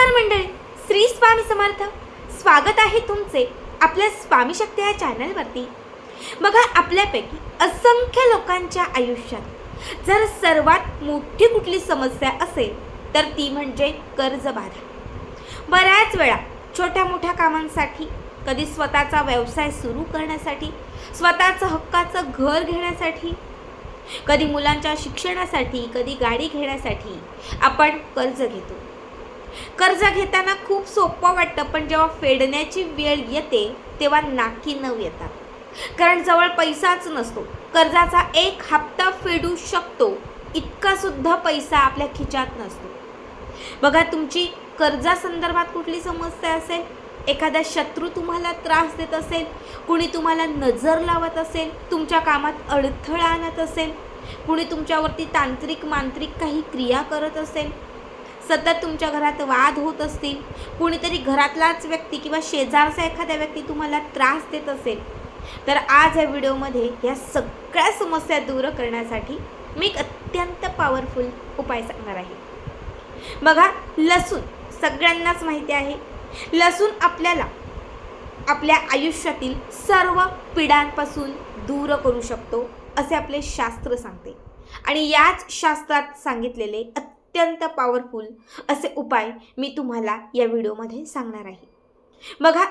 नमस्कार मंडळी, श्री स्वामी समर्थ. स्वागत आहे तुमचे आपल्या स्वामी शक्ती या चॅनलवरती. बघा, आपल्यापैकी असंख्य लोकांच्या आयुष्यात जर सर्वात मोठी कुठली समस्या असेल तर ती म्हणजे कर्जबाधा. बऱ्याच वेळा छोट्या मोठ्या कामांसाठी, कधी स्वतःचा व्यवसाय सुरू करण्यासाठी, स्वतःचं हक्काचं घर घेण्यासाठी, कधी मुलांच्या शिक्षणासाठी, कधी गाडी घेण्यासाठी आपण कर्ज घेतो. कर्ज घेताना खूप सोपं वाटतं, पण जेव्हा फेडण्याची वेळ येते तेव्हा नाकी नऊ येतात. कारण जवळ पैसाच नसतो. कर्जाचा एक हप्ता फेडू शकतो इतका सुद्धा पैसा आपल्या खिशात नसतो. बघा, तुमची कर्जासंदर्भात कुठली समस्या असेल, एखादा शत्रू तुम्हाला त्रास देत असेल, कुणी तुम्हाला नजर लावत असेल, तुमच्या कामात अडथळा आणत असेल, कुणी तुमच्यावरती तांत्रिक मांत्रिक काही क्रिया करत असेल, सतत तुमच्या घरात वाद होत असतील, कुणीतरी घरातलाच व्यक्ती किंवा शेजारचा एखादा व्यक्ती तुम्हाला त्रास देत असेल, तर आज या व्हिडिओमध्ये या सगळ्या समस्या दूर करण्यासाठी मी एक अत्यंत पॉवरफुल उपाय सांगणार आहे. बघा, लसूण सगळ्यांनाच माहिती आहे. लसूण आपल्याला आपल्या आयुष्यातील सर्व पीडांपासून दूर करू शकतो असे आपले शास्त्र सांगते. आणि याच शास्त्रात सांगितलेले अत्यंत पॉवरफुल असे उपाय मी तुम्हाला या व्हिडिओमध्ये सांगणार आहे. बघा,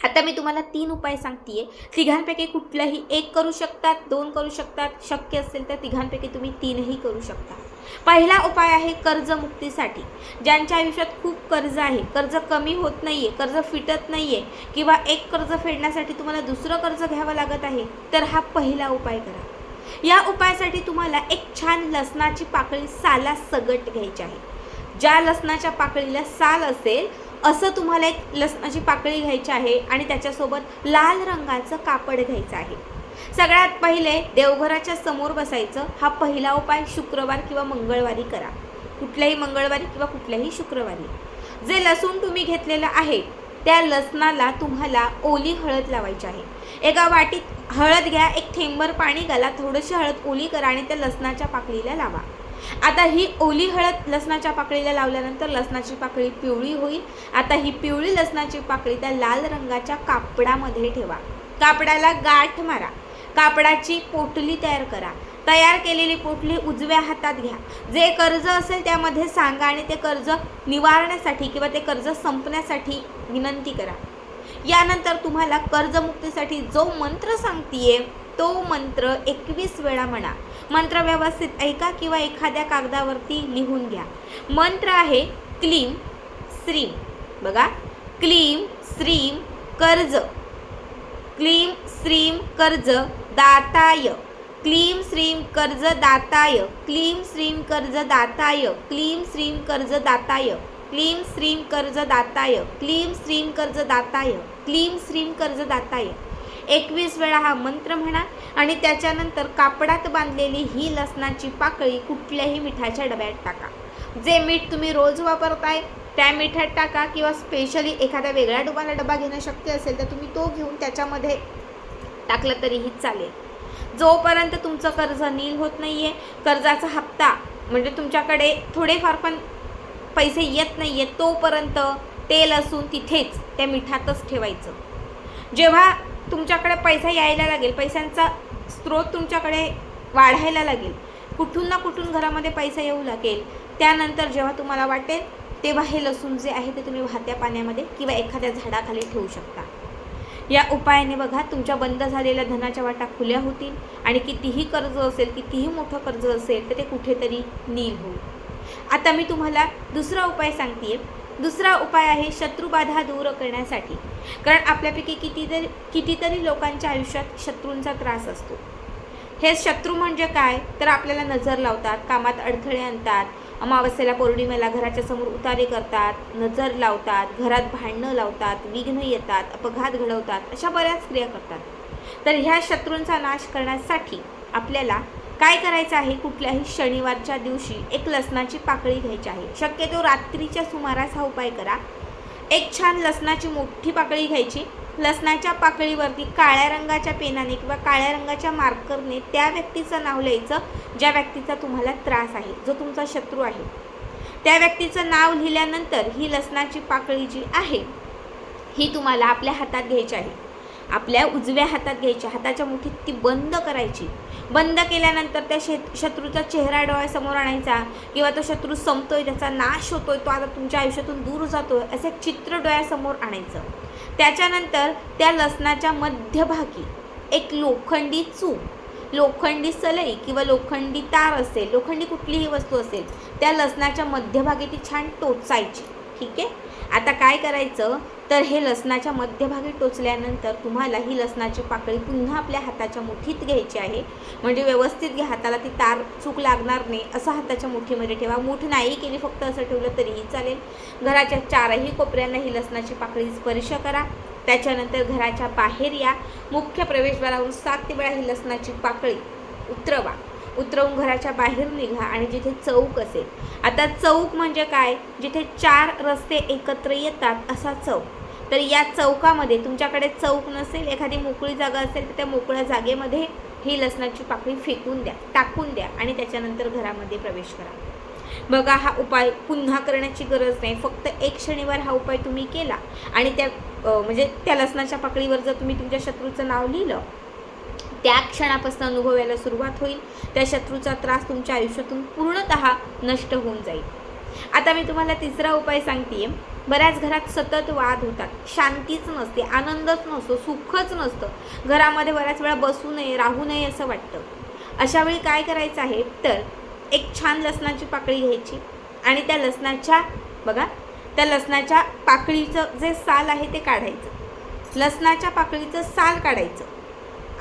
आता मी तुम्हाला 3 उपाय सांगते. तिघांपैकी कुठलाही एक करू शकतात, 2 करू शकतात, शक्य असेल तर तिघांपैकी तुम्ही 3ही करू शकता. पहिला उपाय आहे कर्जमुक्तीसाठी. ज्यांच्या आयुष्यात खूप कर्ज आहे, कर्ज कमी होत नाहीये, कर्ज फिटत नाहीये, किंवा एक कर्ज फेडण्यासाठी तुम्हाला दुसरं कर्ज घ्यावं लागत आहे, तर हा पहिला उपाय करा. या उपायासाठी तुम्हाला एक छान लसणाची पाकळी सालासकट घ्यायची आहे. ज्या लसणाच्या पाकळीला साल असेल असं तुम्हाला एक लसणाची पाकळी घ्यायची आहे आणि त्याच्यासोबत लाल रंगाचं कापड घ्यायचं आहे. सगळ्यात पहिले देवघराच्या समोर बसायचं. हा पहिला उपाय शुक्रवार किंवा मंगळवारी करा. कुठल्याही मंगळवारी किंवा कुठल्याही शुक्रवारी. जे लसूण तुम्ही घेतलेलं आहे त्या लसणाला तुम्हाला ओली हळद लावायची आहे. एका वाटीत हळद घ्या, एक थेंबर पाणी घाला, थोडीशी हळद ओली करा आणि त्या लसणाच्या पाकळीला लावा. आता ही ओली हळद लसणाच्या पाकळीला लावल्यानंतर लसणाची पाकळी पिवळी होईल. आता ही पिवळी लसणाची पाकळी त्या लाल रंगाच्या कापडामध्ये ठेवा. कापडाला गाठ मारा. कापडाची पोटली तयार करा. तयार केलेली पोटली उजव्या हातात घ्या. जे कर्ज असेल त्यामध्ये सांगा आणि ते कर्ज निवारण्यासाठी किंवा ते कर्ज संपण्यासाठी विनंती करा. यानंतर तुम्हाला कर्जमुक्तीसाठी जो मंत्र सांगतेय तो मंत्र 21 वेळा म्हणा. मंत्र व्यवस्थित ऐका किंवा एखाद्या कागदावरती लिहून घ्या. मंत्र आहे क्लीम श्रीम. बघा, क्लीम श्रीम कर्ज, क्लीम श्रीम कर्ज दाताय, क्लीम श्रीम कर्ज दाताय, क्लीम श्रीम कर्ज दाताय, क्लीम श्रीम कर्ज दाताय, क्लीम श्रीम कर्ज दाताय, क्लीम श्रीम कर्ज दाताय, क्लीम श्रीम कर्ज दाताय. 21 वेळा हा मंत्र म्हणा आणि त्याच्यानंतर कापडात बांधलेली ही लसणाची पाकळी कुठल्याही मिठाच्या डब्यात टाका. जे मीठ तुम्ही रोज वापरताय त्या मिठात टाका, किंवा स्पेशली एखाद्या वेगळ्या डबा घेणं शक्य असेल तर तुम्ही तो घेऊन त्याच्यामध्ये टाकलं तरीही चालेल. जोपर्यंत तुमचं कर्ज नील होत नाहीये, कर्जाचा हप्ता म्हणजे तुमच्याकडे थोडेफार पण पैसे येत नाहीये, तोपर्यंत ते लसूण तिथेच त्या मिठातच ठेवायचं. जेव्हा तुमच्याकडे पैसा यायला लागेल, पैशांचा स्रोत तुमच्याकडे वाढायला लागेल, कुठून ना कुठून घरामध्ये पैसा येऊ लागेल, त्यानंतर जेव्हा तुम्हाला वाटेल तेव्हा हे लसूण जे आहे ते तुम्ही वाहत्या पाण्यामध्ये किंवा एखाद्या झाडाखाली ठेवू शकता. या उपायाने बघा, तुमच्या बंद झालेल्या धनाच्या वाटा खुल्या होतील आणि कितीही कर्ज असेल, कितीही मोठं कर्ज असेल तर ते कुठेतरी नील होईल. आता मी तुम्हाला दुसरा उपाय सांगते. दुसरा उपाय आहे शत्रुबाधा दूर करण्यासाठी. कारण आपल्यापैकी कितीतरी लोकांच्या आयुष्यात शत्रूंचा त्रास असतो. हे शत्रू म्हणजे काय, तर आपल्याला नजर लावतात, कामात अडथळे आणतात, अमावस्येला पौर्णिमेला घराच्या समोर उतारे करतात, नजर लावतात, घरात भांडणं लावतात, विघ्न येतात, अपघात घडवतात, अशा बऱ्याच क्रिया करतात. तर ह्या शत्रूंचा नाश करण्यासाठी आपल्याला काय करायचं आहे, कुठल्याही शनिवारच्या दिवशी एक लसणाची पाकळी घ्यायची आहे. शक्यतो रात्रीच्या सुमारास हा उपाय करा. एक छान लसणाची मोठी पाकळी घ्यायची. लसणाच्या पाकळीवरती काळ्या रंगाच्या पेनाने किंवा काळ्या रंगाच्या मार्करने त्या व्यक्तीचं नाव लिहायचं ज्या व्यक्तीचा तुम्हाला त्रास आहे, जो तुमचा शत्रू आहे. त्या व्यक्तीचं नाव लिहिल्यानंतर ही लसणाची पाकळी जी आहे ही तुम्हाला आपल्या हातात घ्यायची आहे. आपल्या उजव्या हातात घ्यायची, हाताच्या मुठीत ती बंद करायची. बंद केल्यानंतर त्या शत्रूचा चेहरा डोळ्यासमोर आणायचा किंवा तो शत्रू संपतोय, त्याचा नाश होतोय, तो आता तुमच्या आयुष्यातून दूर जातोय, असं एक चित्र डोळ्यासमोर आणायचं. त्याच्यानंतर त्या लसणाच्या मध्यभागी एक लोखंडी चूल, लोखंडी सलई किंवा लोखंडी तार असेल, लोखंडी कुठलीही वस्तू असेल, त्या लसणाच्या मध्यभागी ती छान टोचायची. ठीक आहे. आता काय करायचं तर हे लसणाच्या मध्यभागी टोचल्यानंतर तुम्हाला ही लसणाची पाकळी पुन्हा आपल्या हाताच्या मुठीत घ्यायची आहे. म्हणजे व्यवस्थित घ्या, हाताला ती तार चूक लागणार नाही असं हाताच्या मुठीमध्ये ठेवा. मूठ नाही केली, फक्त असं ठेवलं तरीही चालेल. घराच्या चारही कोपऱ्यांना ही लसणाची पाकळी स्पर्श करा. त्याच्यानंतर घराच्या बाहेर या, मुख्य प्रवेशद्वारावरून 7 वेळा ही लसणाची पाकळी उतरवून घराच्या बाहेर निघा आणि जिथे चौक असेल, आता चौक म्हणजे काय, जिथे 4 रस्ते एकत्र येतात असा चौक. तर या चौकामध्ये तुमच्याकडे चौक नसेल, एखादी मोकळी जागा असेल तर त्या मोकळ्या जागेमध्ये ही लसणाची पाकळी टाकून द्या आणि त्याच्यानंतर घरामध्ये प्रवेश करा. बघा, हा उपाय पुन्हा करण्याची गरज नाही. फक्त एक शनिवार हा उपाय तुम्ही केला आणि त्या लसणाच्या पाकळीवर जर तुम्ही तुमच्या शत्रूचं नाव लिहिलं, त्या क्षणापासून अनुभवायला सुरुवात होईल. त्या शत्रूचा त्रास तुमच्या आयुष्यातून पूर्णतः नष्ट होऊन जाईल. आता मी तुम्हाला तिसरा उपाय सांगते. बऱ्याच घरात सतत वाद होतात, शांतीच नसते, आनंदच नसतो, सुखच नसतं, घरामध्ये बऱ्याच वेळा बसू नये, राहू नये असं वाटतं. अशा वेळी काय करायचं आहे तर एक छान लसणाची पाकळी घ्यायची आणि त्या लसणाच्या पाकळीचं जे साल आहे ते काढायचं. लसणाच्या पाकळीचं साल काढायचं.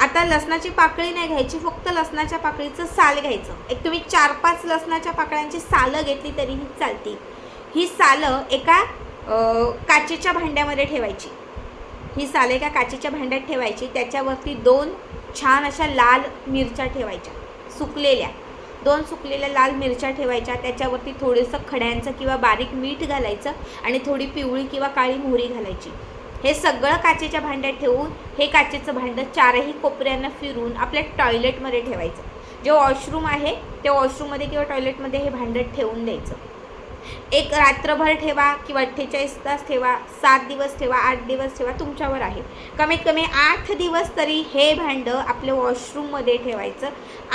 आता लसणाची पाकळी नाही घ्यायची, फक्त लसणाच्या पाकळीचं साल घ्यायचं. एक तुम्ही 4-5 लसणाच्या पाकळ्यांची सालं घेतली तरीही चालतील. ही सालं एका काचेच्या भांड्यामध्ये ठेवायची. त्याच्यावरती 2 छान अशा लाल मिरच्या ठेवायच्या, सुकलेल्या 2 सुकलेल्या लाल मिरच्या ठेवायच्या. त्याच्यावरती थोडंसं खड्यांचं किंवा बारीक मीठ घालायचं आणि थोडी पिवळी किंवा काळी मोहरी घालायची. हे सगळं काचेच्या भांड्यात ठेवून हे काचेचं भांडं 4ही कोपऱ्यांना फिरून आपल्या टॉयलेटमध्ये ठेवायचं. जे वॉशरूम आहे त्या वॉशरूममध्ये किंवा टॉयलेटमध्ये हे भांडं ठेवून द्यायचं. एक रात्रभर ठेवा किंवा 48 तास ठेवा, 7 दिवस ठेवा, 8 दिवस ठेवा, तुमच्यावर आहे. कमीत कमी 8 दिवस तरी हे भांडं आपल्या वॉशरूममध्ये ठेवायचं.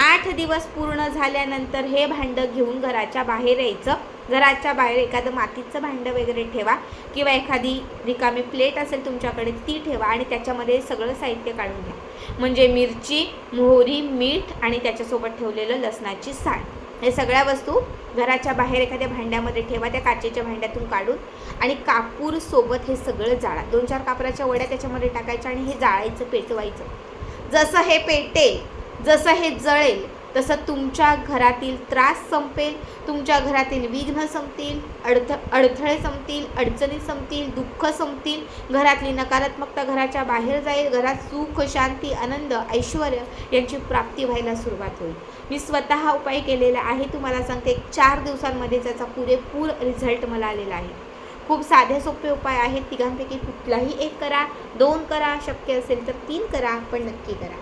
8 दिवस पूर्ण झाल्यानंतर हे भांडं घेऊन घराच्या बाहेर यायचं. घराच्या बाहेर एखादं मातीचं भांडं वगैरे ठेवा किंवा एखादी रिकामी प्लेट असेल तुमच्याकडे ती ठेवा आणि त्याच्यामध्ये सगळं साहित्य काढून घ्या. म्हणजे मिरची, मोहरी, मीठ आणि त्याच्यासोबत ठेवलेलं लसणाची साल, हे सगळ्या वस्तू घराच्या बाहेर एखाद्या भांड्यामध्ये ठेवा, त्या काचेच्या भांड्यातून काढून. आणि कापूर सोबत हे सगळं जाळा. 2-4 कापराच्या वड्या त्याच्यामध्ये टाकायच्या आणि हे जाळायचं, पेटवायचं. जसं हे पेटेल, जसं हे जळेल, तसं तुमच्या घरातील त्रास संपेल, तुमच्या घरातील विघ्न संपतील, अडथळे संपतील, अडचणी संपतील, दुःख संपतील, घरातली नकारात्मकता घराच्या बाहेर जाईल, घरात सुख, शांती, आनंद, ऐश्वर यांची प्राप्ती व्हायला सुरुवात होईल. मी स्वतः हा उपाय केलेला आहे. तुम्हाला सांगते 4 दिवसांमध्ये त्याचा पुरेपूर रिझल्ट मला आलेला आहे. खूप साधे सोपे उपाय आहेत. 3पैकी कुठलाही एक करा, 2 करा, शक्य असेल तर 3 करा, पण नक्की करा.